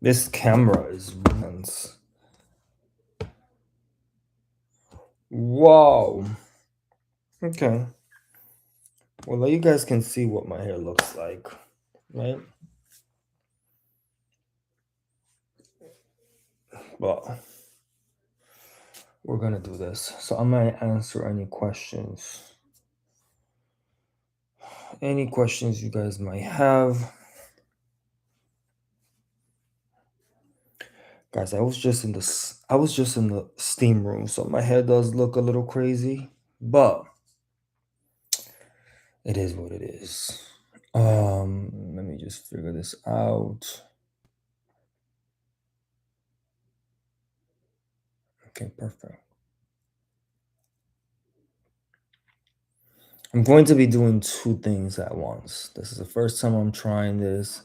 This camera is intense. Wow. Okay. Well, you guys can see what my hair looks like, right? Well, we're gonna do this. So I'm gonna answer any questions. Any questions you guys might have. Guys, I was just in the steam room, so my hair does look a little crazy, but it is what it is. Let me just figure this out. Okay, perfect. I'm going to be doing two things at once. This is the first time I'm trying this.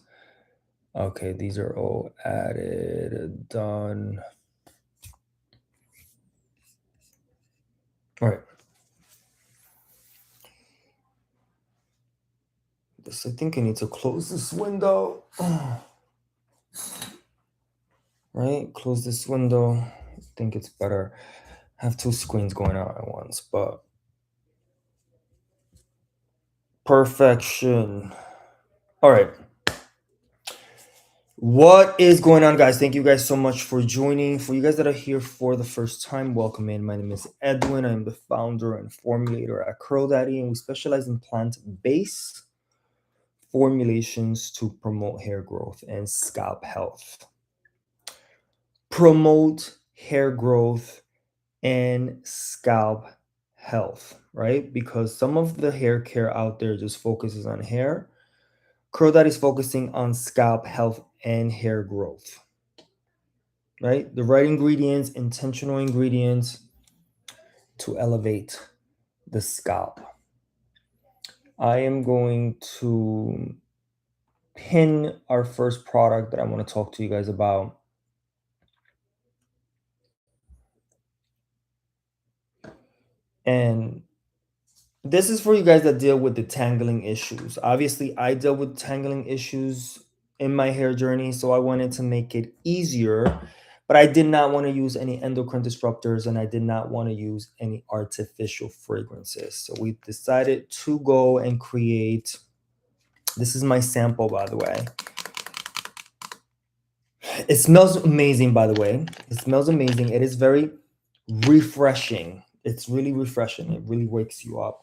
Okay, these are all added, done. All right. I think I need to close this window. Right? Close this window. I think it's better. I have two screens going out at once, but perfection. All right. What is going on, guys? Thank you guys so much for joining. For you guys that are here for the first time, welcome in. My name is Edwin. I'm the founder and formulator at Curl Daddy, and we specialize in plant-based formulations to promote hair growth and scalp health. Promote hair growth and scalp health, right? Because some of the hair care out there just focuses on hair. Curl Daddy is focusing on scalp health and hair growth, right? The right ingredients, intentional ingredients to elevate the scalp. I am going to pin our first product that I want to talk to you guys about. And this is for you guys that deal with detangling issues. Obviously, I dealt with tangling issues in my hair journey, so I wanted to make it easier, but I did not want to use any endocrine disruptors and I did not want to use any artificial fragrances. So we decided to go and create, this is my sample, by the way. It smells amazing, by the way. It smells amazing. It is very refreshing. It's really refreshing. It really wakes you up.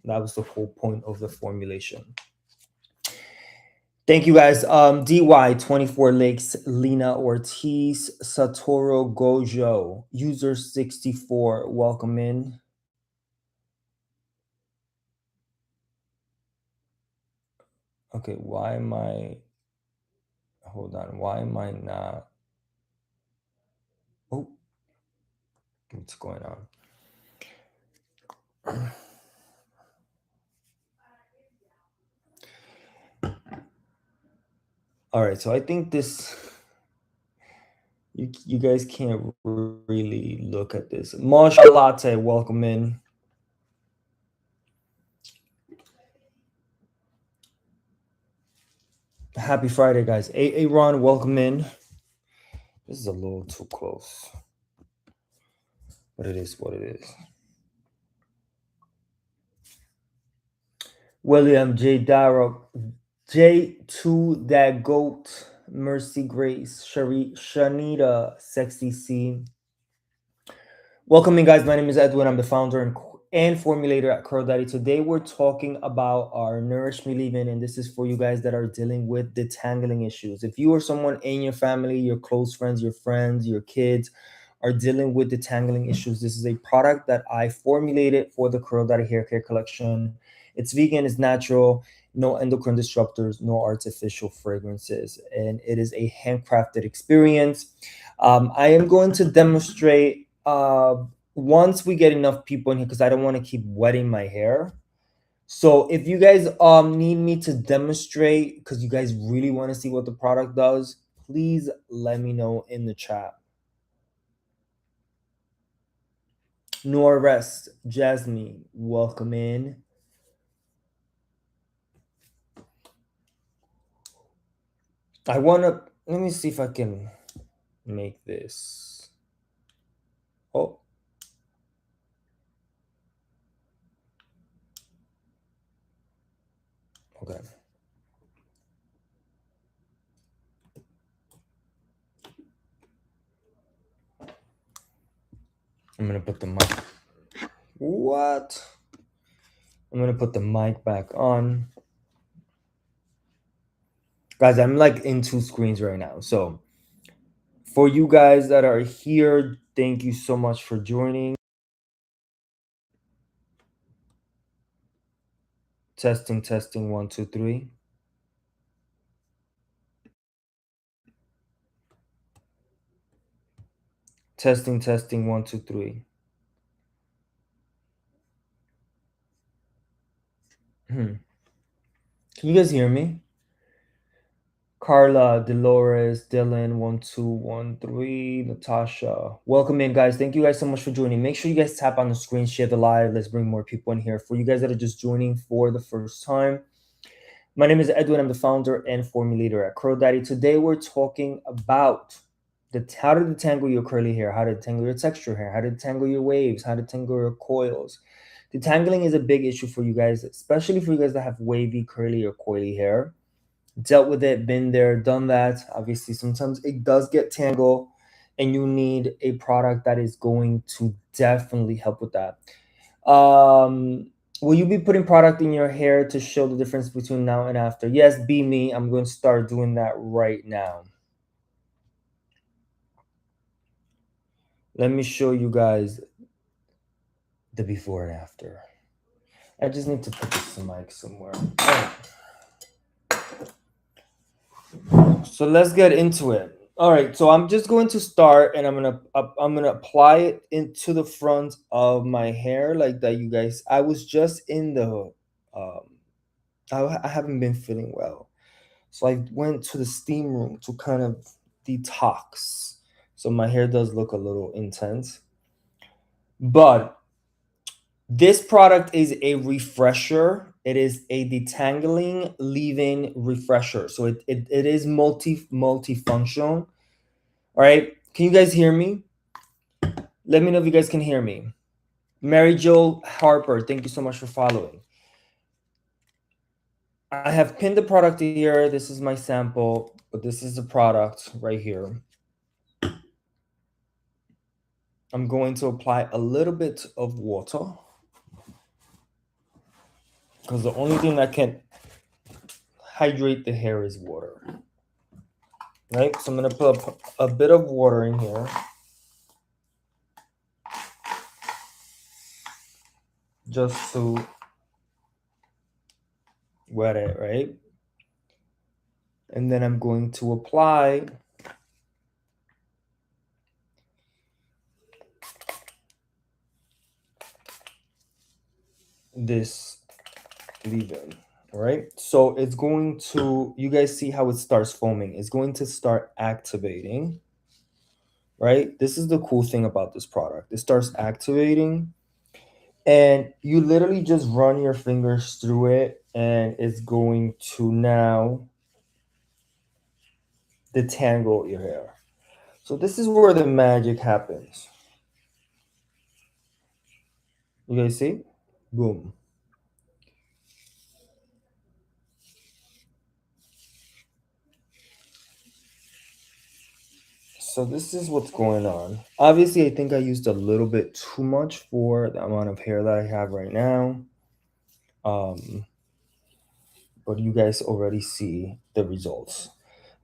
That was the whole point of the formulation. Thank you guys. DY 24 Lakes, Lena Ortiz, Satoru Gojo, user 64. Welcome in. Okay, why am I? Hold on. Why am I not? Oh, what's going on? All right, so I think this. You guys can't really look at this. Masha Latte, welcome in. Happy Friday, guys. Ron, welcome in. This is a little too close, but it is what it is. William J. Darrow, J2 That Goat, Mercy Grace, Shanita, Sexy C. Welcome in, guys. My name is Edwin. I'm the founder and formulator at Curl Daddy. Today we're talking about our Nourish Me Leave-In, and this is for you guys that are dealing with detangling issues. If you or someone in your family, your close friends, your kids are dealing with detangling issues, this is a product that I formulated for the Curl Daddy hair care collection. It's vegan, it's natural, no endocrine disruptors, no artificial fragrances, and it is a handcrafted experience. I am going to demonstrate once we get enough people in here, because I don't want to keep wetting my hair. So if you guys need me to demonstrate because you guys really want to see what the product does, please let me know in the chat. Norrest, Jasmine, welcome in. I want to let me see if I can make this. Oh. Okay. I'm gonna put the mic. What? I'm gonna put the mic back on. Guys, I'm like in two screens right now. So for you guys that are here, thank you so much for joining. Testing, testing, 1, 2, 3. Testing, testing, 1, 2, 3. Can you guys hear me? Carla, Dolores, Dylan, 1, 2, 1, 3, Natasha. Welcome in, guys. Thank you guys so much for joining. Make sure you guys tap on the screen, share the live. Let's bring more people in here. For you guys that are just joining for the first time, my name is Edwin. I'm the founder and formulator at Curl Daddy. Today we're talking about how to detangle your curly hair, how to detangle your texture hair, how to detangle your waves, how to detangle your coils. Detangling is a big issue for you guys, especially for you guys that have wavy, curly, or coily hair. Dealt with it, been there, done that. Obviously, sometimes it does get tangled, and you need a product that is going to definitely help with that. Will you be putting product in your hair to show the difference between now and after? Yes, be me. I'm going to start doing that right now. Let me show you guys the before and after. I just need to put this mic somewhere. So let's get into it. All right, so I'm just going to start, and I'm gonna apply it into the front of my hair like that. You guys, I was just in the, I haven't been feeling well, so I went to the steam room to kind of detox. So my hair does look a little intense, but this product is a refresher. It is a detangling leave-in refresher. So it is multifunctional. All right. Can you guys hear me? Let me know if you guys can hear me. Mary Jo Harper, thank you so much for following. I have pinned the product here. This is my sample, but this is the product right here. I'm going to apply a little bit of water because the only thing that can hydrate the hair is water. Right? So I'm going to put a bit of water in here. Just to wet it, right? And then I'm going to apply this leave-in, all right? So it's going to, you guys see how it starts foaming. It's going to start activating, right? This is the cool thing about this product. It starts activating, and you literally just run your fingers through it, and it's going to now detangle your hair. So this is where the magic happens. You guys see? Boom. So this is what's going on. Obviously, I think I used a little bit too much for the amount of hair that I have right now. But you guys already see the results.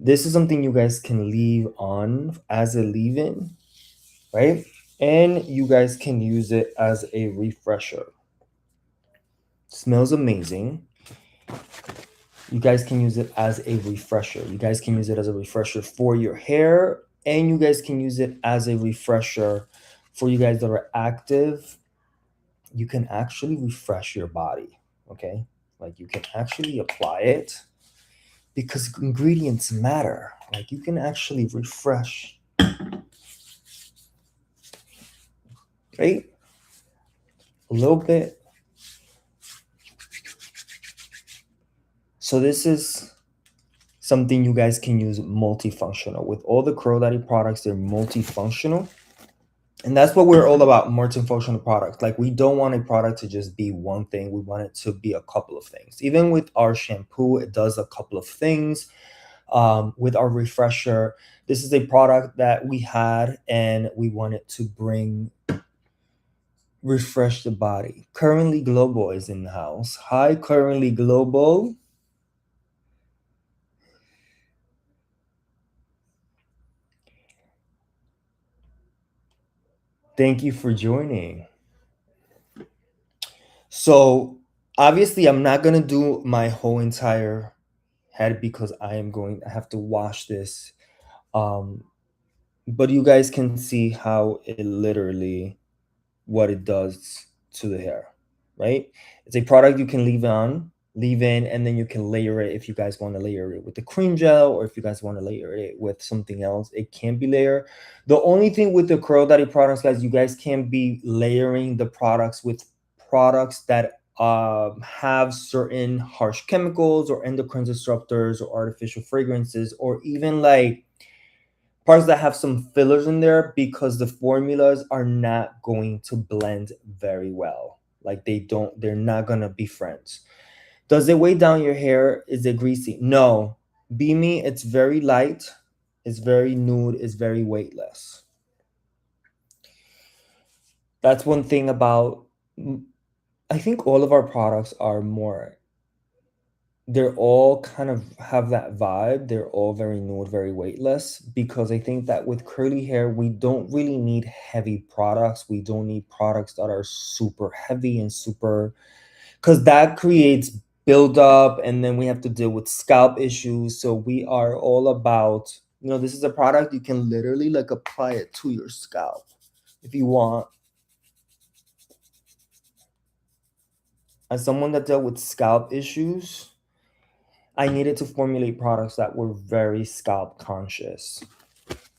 This is something you guys can leave on as a leave-in, right? And you guys can use it as a refresher. Smells amazing. You guys can use it as a refresher. You guys can use it as a refresher for your hair, and you guys can use it as a refresher for you guys that are active. You can actually refresh your body, okay? Like you can actually apply it because ingredients matter. Like you can actually refresh, right? A little bit. So this is something you guys can use multifunctional. With all the Curl Daddy products, they're multifunctional. And that's what we're all about, multifunctional products. Like, we don't want a product to just be one thing. We want it to be a couple of things. Even with our shampoo, it does a couple of things. With our refresher, this is a product that we had and we wanted to bring refresh the body. Currently Global is in the house. Hi, Currently Global. Thank you for joining. So obviously I'm not gonna do my whole entire head because I have to wash this. Um, but you guys can see how it literally what it does to the hair, right? It's a product you can leave in, and then you can layer it if you guys want to layer it with the cream gel, or if you guys want to layer it with something else, it can be layered. The only thing with the Curl Daddy products, guys, you guys can be layering the products with products that have certain harsh chemicals or endocrine disruptors or artificial fragrances, or even like parts that have some fillers in there, because the formulas are not going to blend very well. Like, they're not gonna be friends. Does it weigh down your hair? Is it greasy? No. Beamy, it's very light, it's very nude, it's very weightless. That's one thing about, I think all of our products are more, they're all kind of have that vibe. They're all very nude, very weightless, because I think that with curly hair, we don't really need heavy products. We don't need products that are super heavy and super, because that creates buildup, and then we have to deal with scalp issues. So we are all about, this is a product you can literally like apply it to your scalp if you want. As someone that dealt with scalp issues, I needed to formulate products that were very scalp conscious.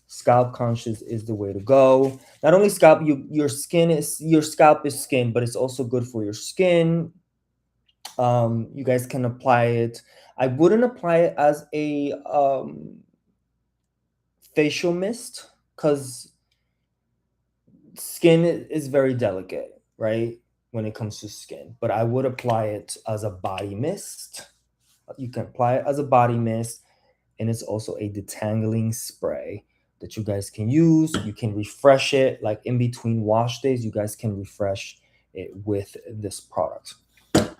Scalp conscious is the way to go. Not only scalp, your scalp is skin, but it's also good for your skin. You guys can apply it. I wouldn't apply it as a facial mist, because skin is very delicate, right? When it comes to skin, but I would apply it as a body mist. You can apply it as a body mist, and it's also a detangling spray that you guys can use. You can refresh it, like in between wash days. You guys can refresh it with this product.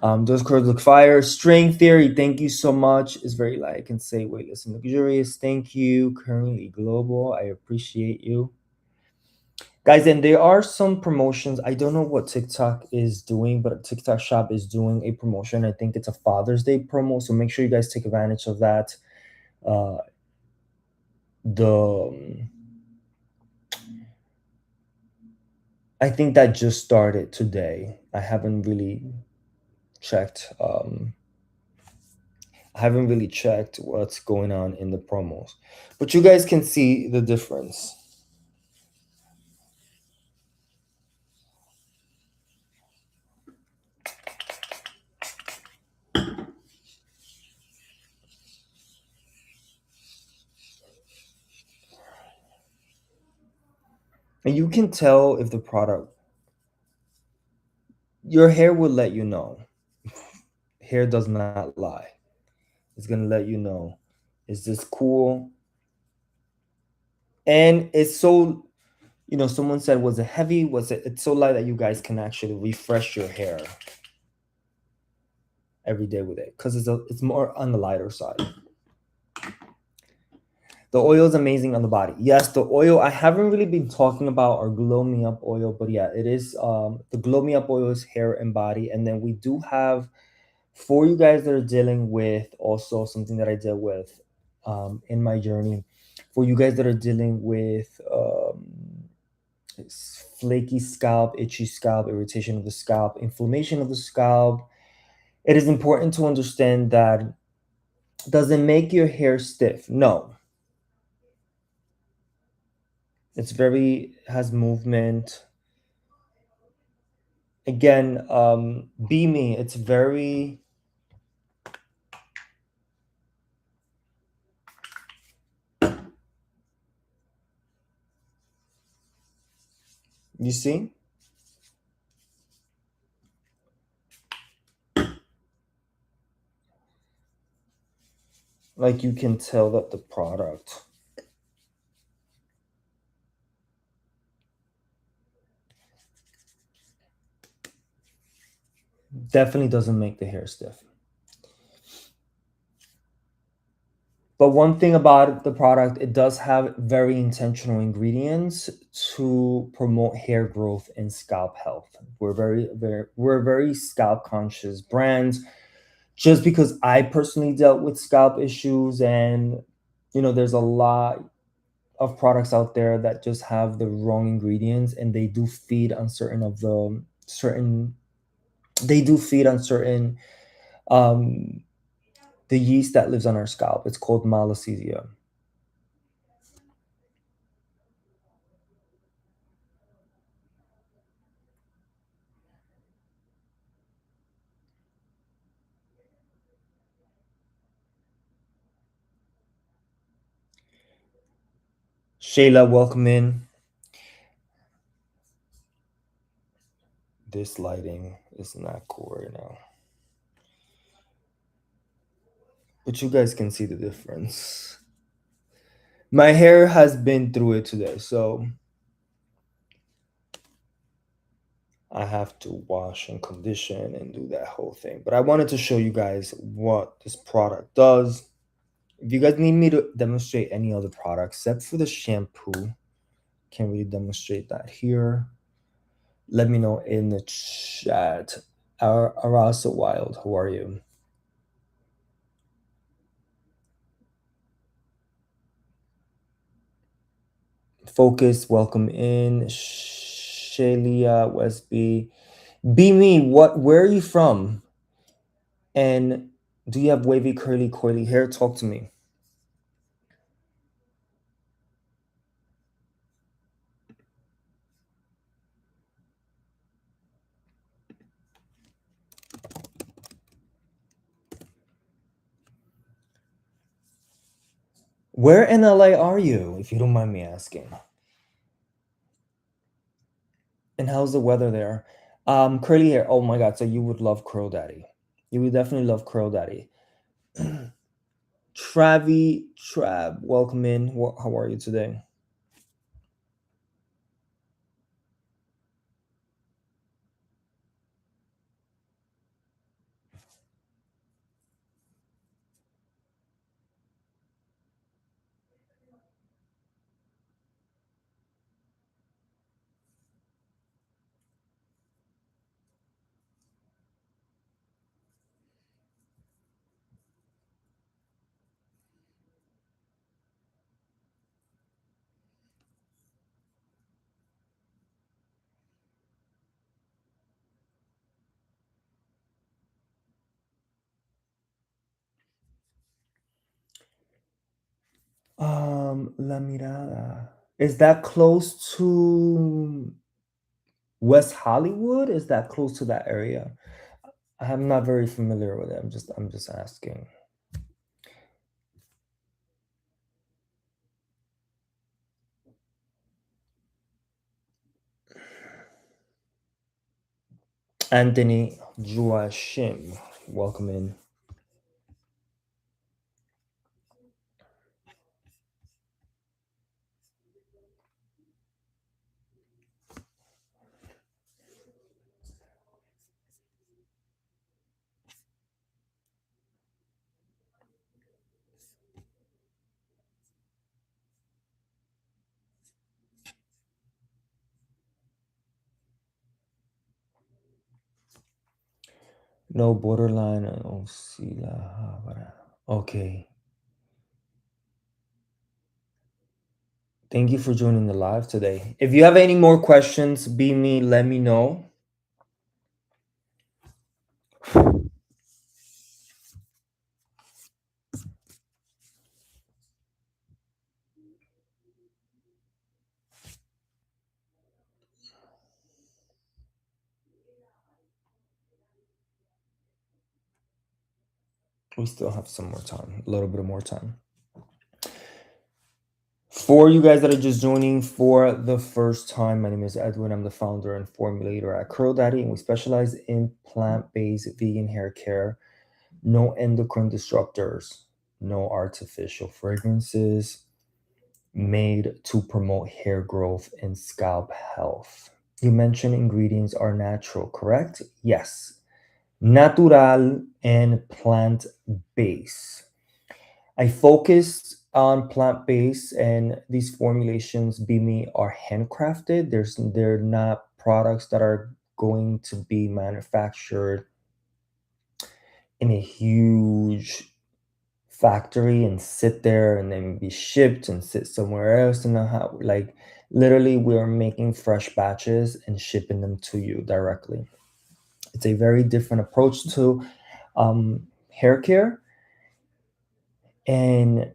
Those curves look fire. String Theory, thank you so much. It's very light. I can say weightless and luxurious. Thank you. Currently Global, I appreciate you. Guys, and there are some promotions. I don't know what TikTok is doing, but TikTok Shop is doing a promotion. I think it's a Father's Day promo, so make sure you guys take advantage of that. Uh, the I think that just started today. I haven't really checked. I haven't really checked what's going on in the promos, but you guys can see the difference. And you can tell if the product, your hair will let you know. Hair does not lie. It's gonna let you know, is this cool? And it's so, someone said, was it heavy? Was it? It's so light that you guys can actually refresh your hair every day with it, because it's more on the lighter side. The oil is amazing on the body. Yes, the oil, I haven't really been talking about our Glow Me Up oil, but yeah, it is, the Glow Me Up oil is hair and body. And then we do have, for you guys that are dealing with, also something that I dealt with in my journey, for you guys that are dealing with flaky scalp, itchy scalp, irritation of the scalp, inflammation of the scalp, it is important to understand that, does it make your hair stiff? No. It's very, has movement. Again, beamy, it's very, You see? Like you can tell that the product definitely doesn't make the hair stiff. But one thing about the product, it does have very intentional ingredients to promote hair growth and scalp health. We're very scalp conscious brands. Just because I personally dealt with scalp issues, and there's a lot of products out there that just have the wrong ingredients, and they do feed on certain um the yeast that lives on our scalp. It's called Malassezia. Shayla, welcome in. This lighting is not cool right now, but you guys can see the difference. My hair has been through it today, so I have to wash and condition and do that whole thing. But I wanted to show you guys what this product does. If you guys need me to demonstrate any other product except for the shampoo, can't really demonstrate that here. Let me know in the chat. Arasa Wild, how are you? Focus, welcome in. Shalia Westby. Be me, where are you from? And do you have wavy, curly, coily hair? Talk to me. Where in LA are you, if you don't mind me asking? And how's the weather there? Curly hair. Oh my god, so you would love Curl Daddy. You would definitely love Curl Daddy. Trab, welcome in. How are you today? La Mirada. Is that close to West Hollywood? Is that close to that area? I'm not very familiar with it. I'm just asking. Anthony Joachim, welcome in. No borderline. Oh, see okay. Thank you for joining the live today. If you have any more questions, be me, let me know. We still have some more time, a little bit more time. For you guys that are just joining for the first time, my name is Edwin. I'm the founder and formulator at Curl Daddy, and we specialize in plant-based vegan hair care. No endocrine disruptors, no artificial fragrances, made to promote hair growth and scalp health. You mentioned ingredients are natural, correct? Yes. Natural and plant-based. I focused on plant-based, and these formulations be me are handcrafted. They're not products that are going to be manufactured in a huge factory and sit there and then be shipped and sit somewhere else. And how, like, literally we're making fresh batches and shipping them to you directly. It's a very different approach to hair care, and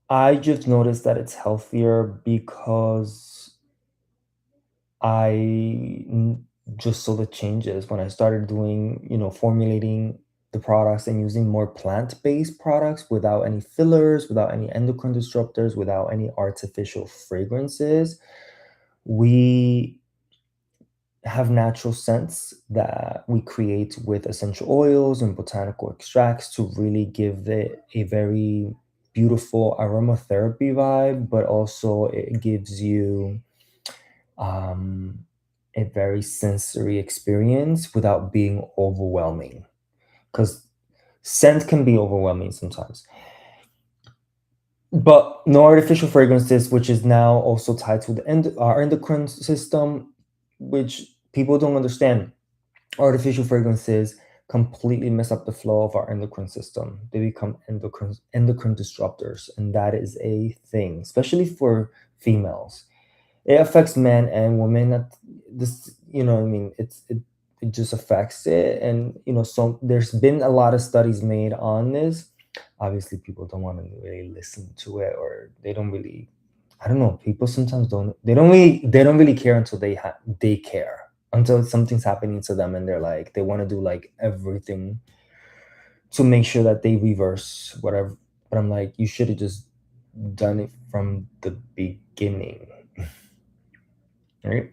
I just noticed that it's healthier because just saw the changes when I started doing, formulating the products and using more plant-based products without any fillers, without any endocrine disruptors, without any artificial fragrances. We have natural scents that we create with essential oils and botanical extracts to really give it a very beautiful aromatherapy vibe, but also it gives you um, a very sensory experience without being overwhelming. Because scent can be overwhelming sometimes. But no artificial fragrances, which is now also tied to our endocrine system, which people don't understand. Artificial fragrances completely mess up the flow of our endocrine system. They become endocrine disruptors, and that is a thing, especially for females. It affects men and women. This, what I mean, it just affects it, and so there's been a lot of studies made on this. Obviously, people don't want to really listen to it, or they don't really. I don't know. People sometimes don't. They don't really care until they care, until something's happening to them, and they're like they want to do like everything to make sure that they reverse whatever. But I'm like, you should have just done it from the beginning, right?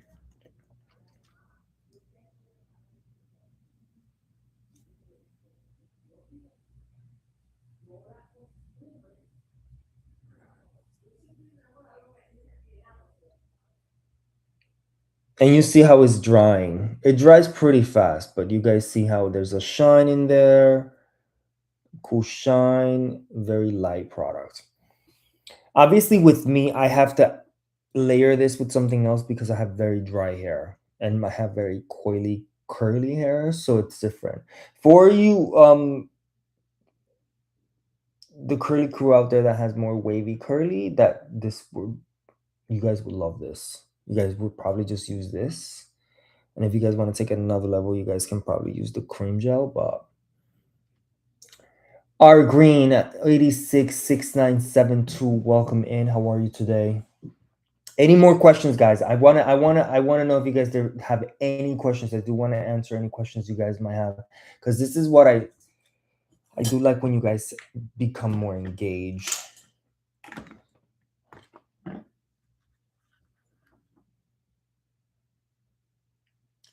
And you see how it's drying. It dries pretty fast, but you guys see how there's a shine in there. Cool shine, very light product. Obviously, with me, I have to layer this with something else because I have very dry hair and I have very coily, curly hair, so it's different. For you, the curly crew out there that has more wavy curly, you guys would love this. You guys would probably just use this. And if you guys want to take it another level, you guys can probably use the cream gel. But R Green at 866972, welcome in. How are you today? Any more questions, guys? I wanna know if you guys have any questions. I do want to answer any questions you guys might have, because this is what I do like when you guys become more engaged.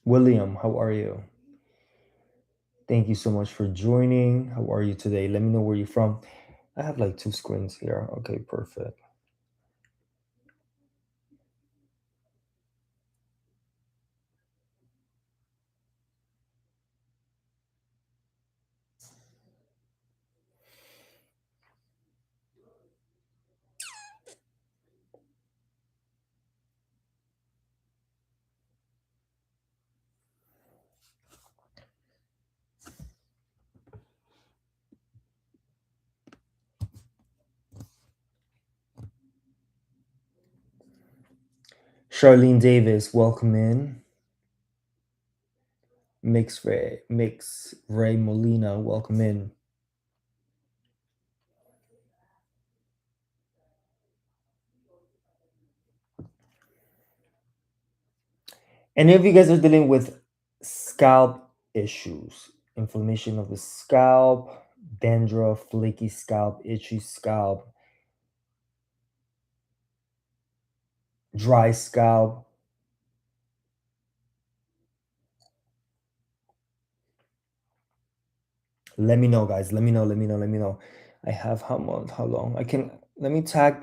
William, how are you? Thank you so much for joining. How are you today? Let me know where you're from. I have like two screens here. Okay, perfect. Charlene Davis, welcome in. Mix Ray Molina, welcome in. Any of you guys are dealing with scalp issues, inflammation of the scalp, dandruff, flaky scalp, itchy scalp, dry scalp. Let me know, guys. Let me know. Let me know. Let me know. I have how much? How long? I can. Let me tag.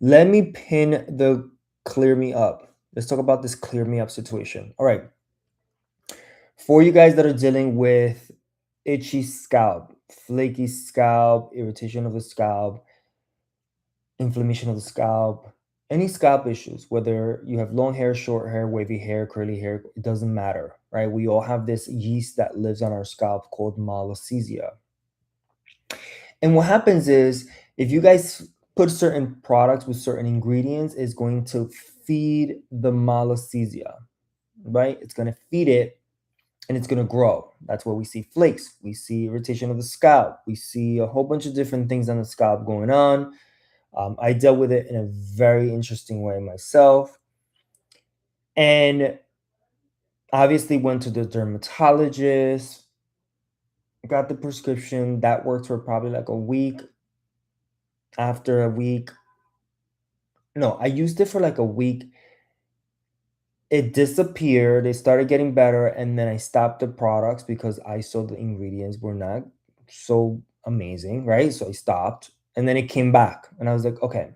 Let me pin the clear me up. Let's talk about this clear me up situation. All right. For you guys that are dealing with itchy scalp, flaky scalp, irritation of the scalp, inflammation of the scalp, any scalp issues, whether you have long hair, short hair, wavy hair, curly hair, it doesn't matter, right? We all have this yeast that lives on our scalp called Malassezia. And what happens is if you guys put certain products with certain ingredients, it's going to feed the Malassezia, right? It's going to feed it and it's going to grow. That's where we see flakes. We see irritation of the scalp. We see a whole bunch of different things on the scalp going on. I dealt with it in a very interesting way myself. And obviously went to the dermatologist, got the prescription. That worked for probably like a week. After a week, no, I used it for like a week. It disappeared. It started getting better. And then I stopped the products because I saw the ingredients were not so amazing, right? So I stopped. And then it came back. And I was like, okay,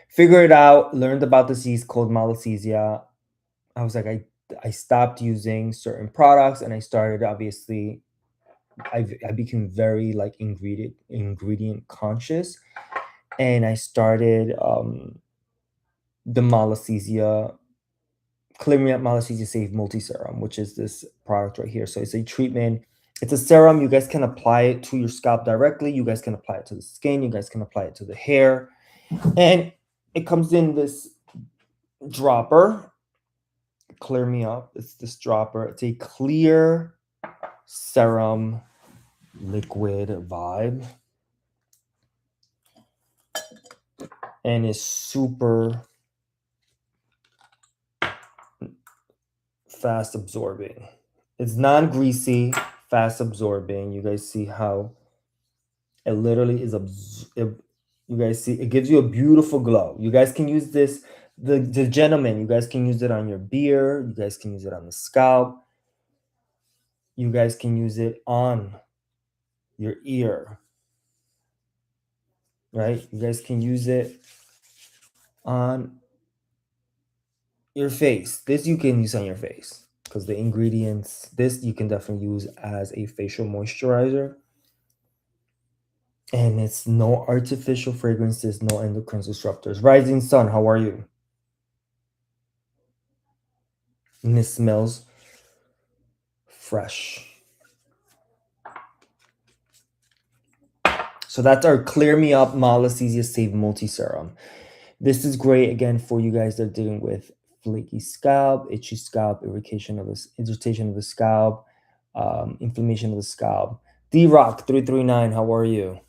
figure it out, learned about this yeast called Malassezia. I was like, I stopped using certain products and I started obviously I became very like ingredient conscious and I started the Malassezia Clear Me Up Malassezia-safe multi-serum, which is this product right here. So it's a treatment. It's a serum. You guys can apply it to your scalp directly. You guys can apply it to the skin. You guys can apply it to the hair. And it comes in this dropper. Clear Me Up. It's this dropper. It's a clear serum liquid vibe. And it's super fast absorbing. It's non-greasy, fast absorbing. You guys see how it literally is you guys see it gives you a beautiful glow. You guys can use this, the gentlemen, you guys can use it on your beard, you guys can use it on the scalp, you guys can use it on your ear, right? You guys can use it on your face. This you can use on your face because the ingredients, this you can definitely use as a facial moisturizer. And it's no artificial fragrances, no endocrine disruptors. Rising Sun, how are you? And it smells fresh. So that's our Clear Me Up Malassezia-safe multi-serum. This is great, again, for you guys that are dealing with flaky scalp, itchy scalp, irritation of the scalp, inflammation of the scalp. D-Rock 339, how are you?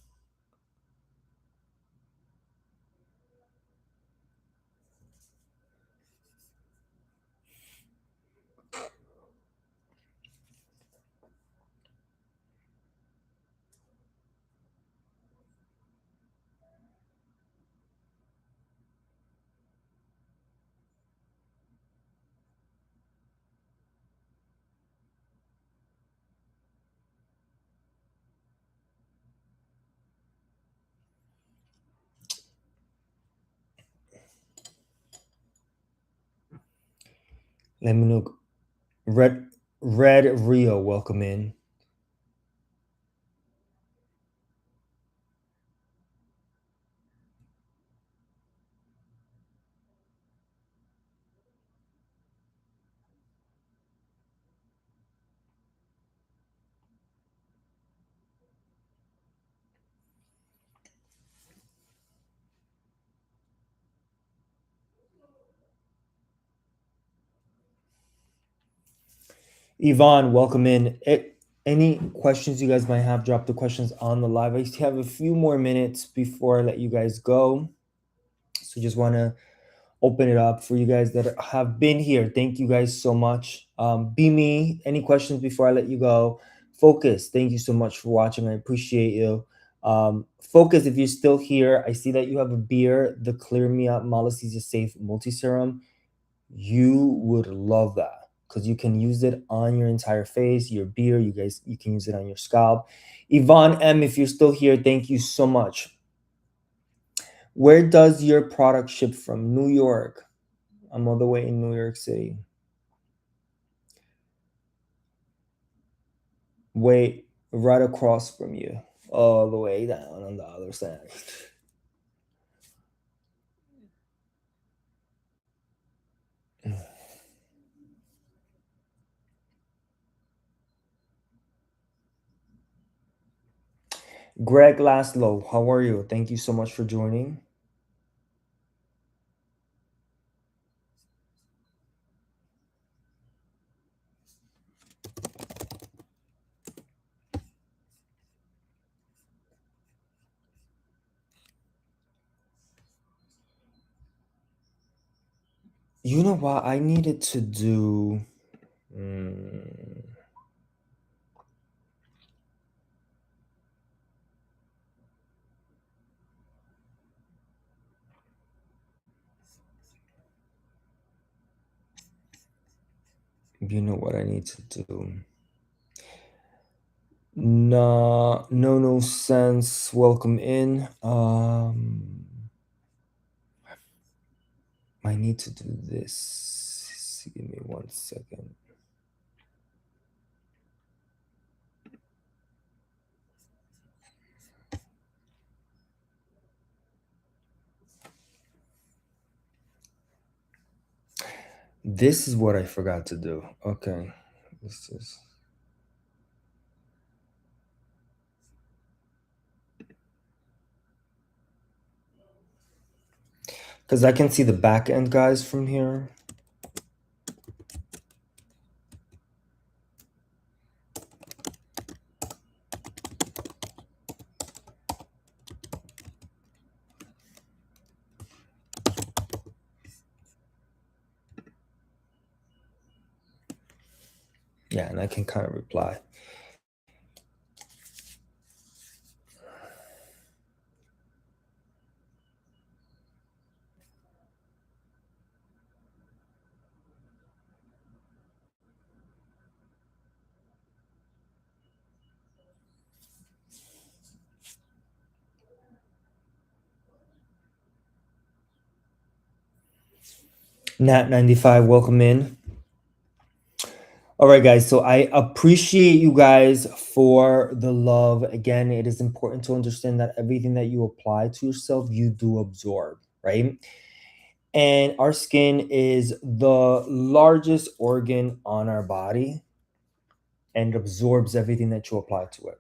Let me know. Red Rio, welcome in. Yvonne, welcome in. Any questions you guys might have, drop the questions on the live. I have a few more minutes before I let you guys go. So just want to open it up for you guys that have been here. Thank you guys so much. Be me. Any questions before I let you go? Focus. Thank you so much for watching. I appreciate you. Focus, if you're still here, I see that you have a beer, the Clear Me Up Malassezia-safe multi-serum. You would love that because you can use it on your entire face, your beard. You can use it on your scalp. Yvonne M, if you're still here, thank you so much. Where does your product ship from? New York. I'm all the way in New York City. Wait, right across from you, all the way down on the other side. Greg Laszlo, how are you? Thank you so much for joining. You know what? I needed to do. mm, you know what I need to do? No, no sense. Welcome in. I need to do this. Give me 1 second. This is what I forgot to do. Okay. This is because I can see the back end guys from here. Yeah, and I can kind of reply. Nat95, welcome in. All right, guys. So I appreciate you guys for the love. Again, it is important to understand that everything that you apply to yourself, you do absorb, right? And our skin is the largest organ on our body and absorbs everything that you apply to it.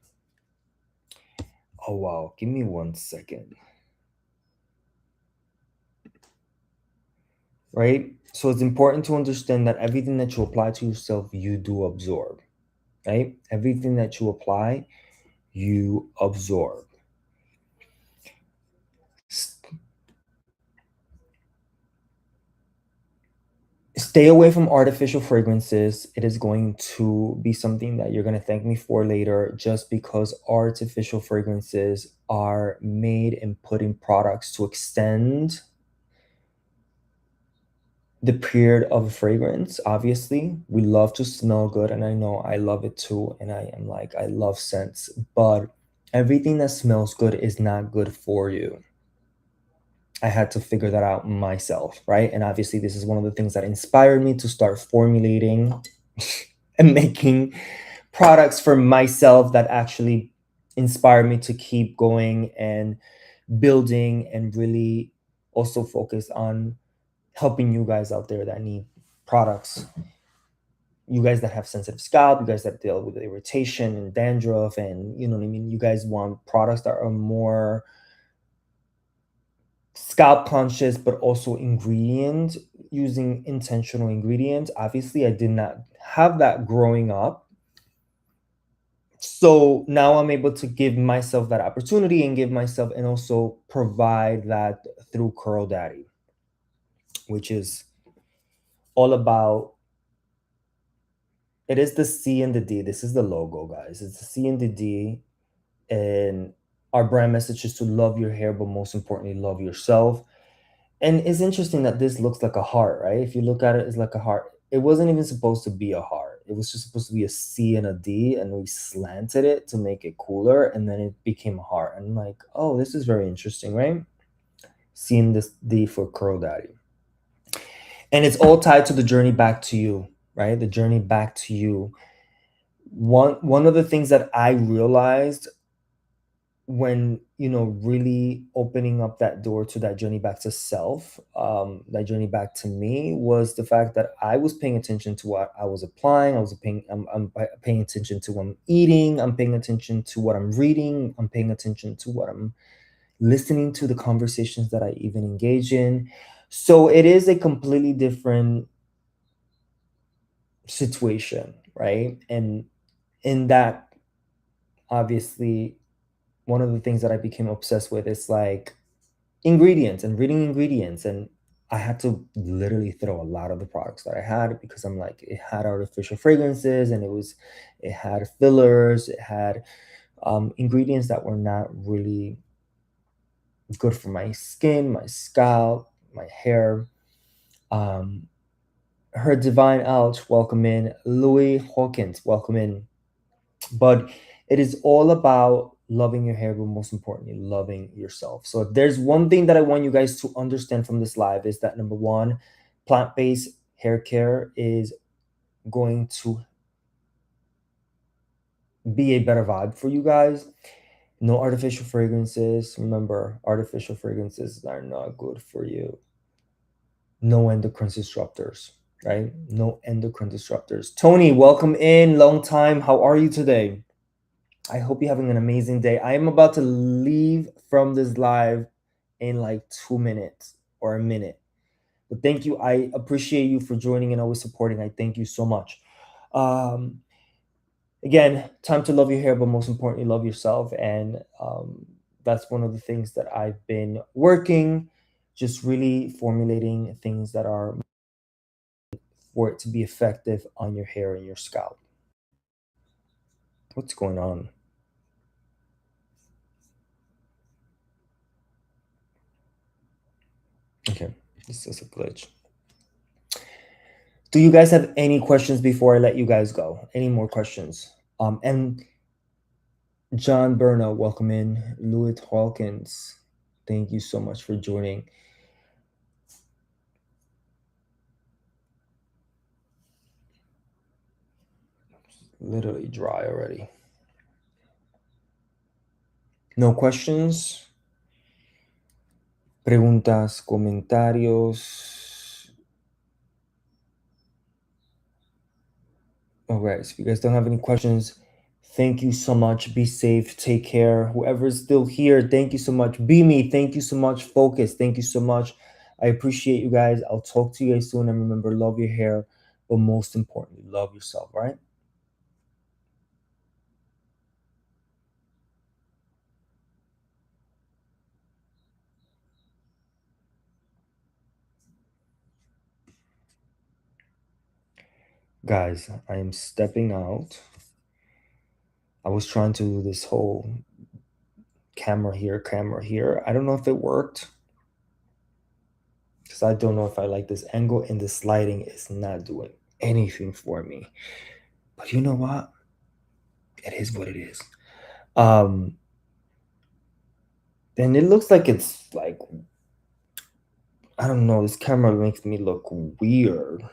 Oh, wow. Give me 1 second. Right? So it's important to understand that everything that you apply to yourself, you do absorb, right? Everything that you apply, you absorb. Stay away from artificial fragrances. It is going to be something that you're going to thank me for later, just because artificial fragrances are made and put in products to extend the period of a fragrance. Obviously, we love to smell good, and I know I love it too. And I am like, I love scents, but everything that smells good is not good for you. I had to figure that out myself, right? And obviously, this is one of the things that inspired me to start formulating and making products for myself that actually inspired me to keep going and building and really also focus on helping you guys out there that need products. You guys that have sensitive scalp, you guys that deal with irritation and dandruff, and you know what I mean? You guys want products that are more scalp conscious, but also ingredient using intentional ingredients. Obviously, I did not have that growing up. So now I'm able to give myself that opportunity and give myself and also provide that through Curl Daddy, which is all about it is the C and the D. This is the logo, guys. It's the C and the D. And our brand message is to love your hair, but most importantly, love yourself. And it's interesting that this looks like a heart, right? If you look at it, it's like a heart. It wasn't even supposed to be a heart. It was just supposed to be a C and a D, and we slanted it to make it cooler, and then it became a heart. And I'm like, oh, this is very interesting, right? Seeing this D for Curl Daddy. And it's all tied to the journey back to you, right? The journey back to you. One of the things that I realized when, really opening up that door to that journey back to self, that journey back to me, was the fact that I was paying attention to what I was applying. I'm paying attention to what I'm eating. I'm paying attention to what I'm reading. I'm paying attention to what I'm listening to, the conversations that I even engage in. So it is a completely different situation, right? And in that, obviously, one of the things that I became obsessed with is like ingredients and reading ingredients. And I had to literally throw a lot of the products that I had, because I'm like, it had artificial fragrances, and it had fillers, it had ingredients that were not really good for my skin, my scalp, my hair. Um, Her Divine Ouch, welcome in. Louis Hawkins, welcome in. But it is all about loving your hair, but most importantly, loving yourself. So if there's one thing that I want you guys to understand from this live, is that number one, plant-based hair care is going to be a better vibe for you guys. No artificial fragrances. Remember, artificial fragrances are not good for you. No endocrine disruptors, right? No endocrine disruptors. Tony, welcome in. Long time. How are you today? I hope you're having an amazing day. I am about to leave from this live in like 2 minutes or a minute. But thank you. I appreciate you for joining and always supporting. I thank you so much. Um, Again, time to love your hair, but most importantly, love yourself. And that's one of the things that I've been working, just really formulating things that are for it to be effective on your hair and your scalp. What's going on? Okay, this is a glitch. Do you guys have any questions before I let you guys go? Any more questions? And John Berna, welcome in. Louis Hawkins, thank you so much for joining. Literally dry already. No questions? Preguntas, comentarios? All right, so if you guys don't have any questions, thank you so much. Be safe. Take care. Whoever's still here, thank you so much. Be me. Thank you so much. Focus. Thank you so much. I appreciate you guys. I'll talk to you guys soon. And remember, love your hair, but most importantly, love yourself, right? Guys, I am stepping out. I was trying to do this whole camera here, camera here. I don't know if it worked, because I don't know if I like this angle, and this lighting is not doing anything for me. But you know what? It is what it is. And it looks like it's like, I don't know, this camera makes me look weird.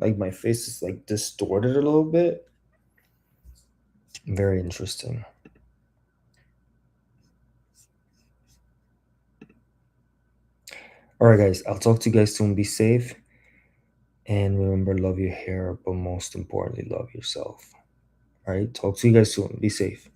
Like my face is like distorted a little bit. Very interesting. All right, guys, I'll talk to you guys soon. Be safe. And remember, love your hair, but most importantly, love yourself. All right, talk to you guys soon. Be safe.